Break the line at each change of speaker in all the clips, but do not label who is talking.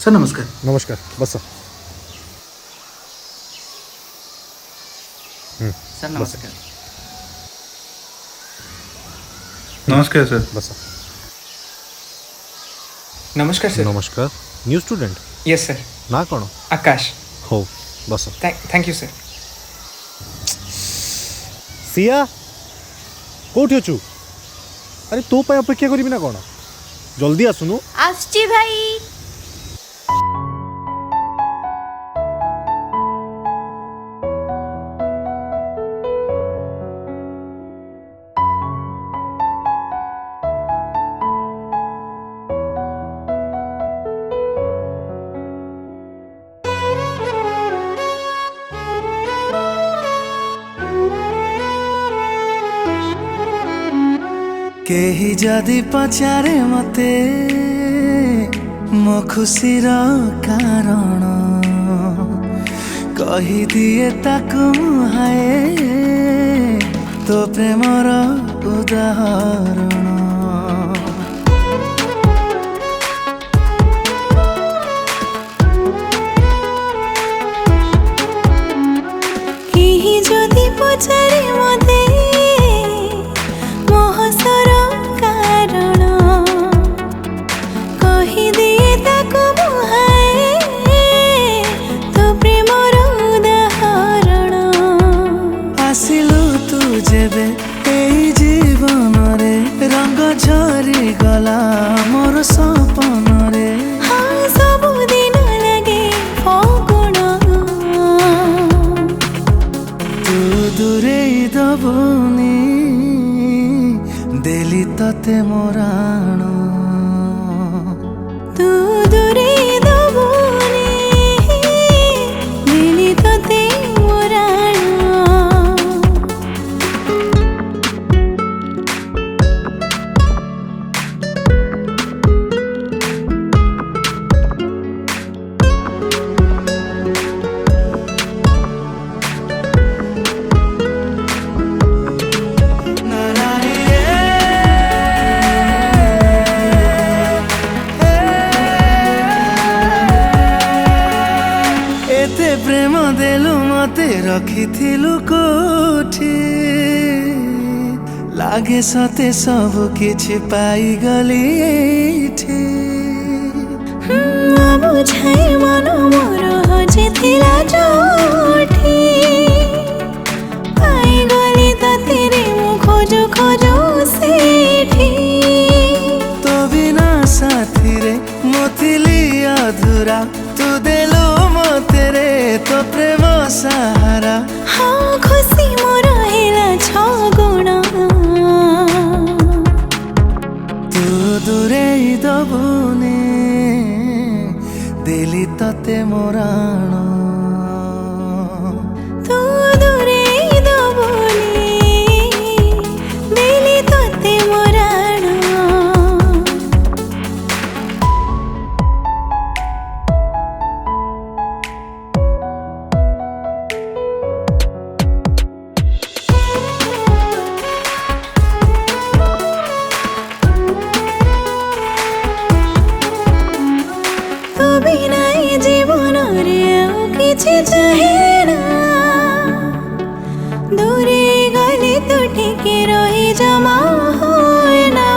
Sir नमस्कार।
नमस्कार, बस।
सर नमस्कार। नमस्कार सर।
बस।
नमस्कार सर।
नमस्कार। New student?
Yes sir.
ना कौन?
आकाश।
हो, बस।
Thank you sir.
सिया कोठी अछु? अरे तो पे अपेक्षा करिबि ना कौन? जल्दी आसुनु।
आसची भाई।
केही जदि पचारे मते मो खुशीर कारण कही दिए ताकू हाय तो प्रेमर उदाहरण।
केही जदि पचारे मते मोहसर कारण कही दिए ताकू मुहाए तो प्रेमर उदाहरण।
आसिलु तू जेबे एई जीवन रे रंग झरी गला मोर सपन रे।
हाँ सबु दिन लगे फगुण
तू दूरेई दबुनी देली तते मोराण।
तू दूरे दबुनी दिली तोते मोराण।
एते प्रेम देलु मते रखिथिलु कोठी लागे सते सब किछि पाई गली एठी।
बुझाई मन मोर हजिथिला जोठी पाई गली तते रे मु खोजो खोजो सेठी।
तो बिना साथी रे मोतिली अधूरा तू देलु मते रे तो प्रेम सहारा।
हाँ खुशी मोर हेला छ गुण
तू दूरेई दबुनी देली तते मोराण।
तू दूरे दबुनी दिली तोते मोराण। तू बिना ए जीवन रे आउ किछि चाहे ना दूरे गली तू टिके रही जमा होए ना।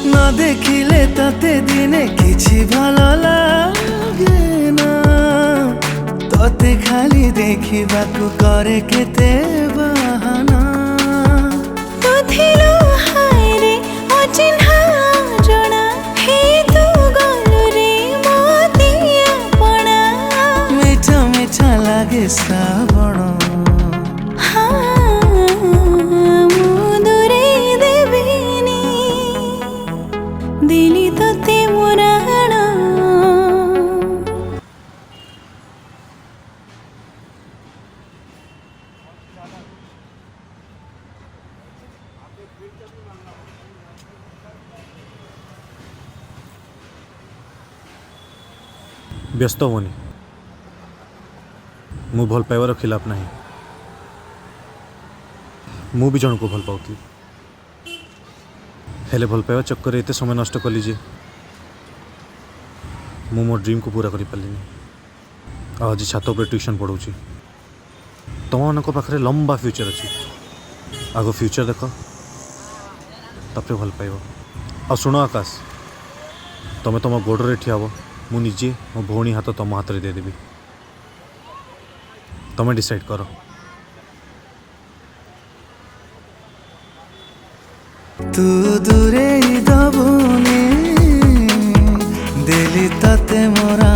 न देखिले तते दिने किछि भलो लागे ना तते खाली देखिबाकू करे केते बहाना।
तू थिलु हाय रे अचिन्हा जଣା हे तू गलु रे मोती अपना।
मिठा मिठा लागे श्रावण
हाँ मु दूरे देबिनी दिली तोते मोराण।
व्यस्त होनी मु भल पाइबार खिलाफ नहीं। मु भी जन को भल पाऊली हेले भल पाइबा चक्कर एते समय नष्ट कली जे मु मो ड्रीम को पूरा करि पालिनी आज छात पर ट्यूशन पढ़ाऊँ तुम मान पाखे लंबा फ्यूचर अच्छी आग फ्यूचर देख तापर भल पाइब आ शुण आकाश तुम तुम गोड़े ठिया हो मुझे मो भौणी हाथ तुम हाथ में देदेवी तुम्हें डिसाइड कर
तू दूरे दबुनी दिली तते मोरा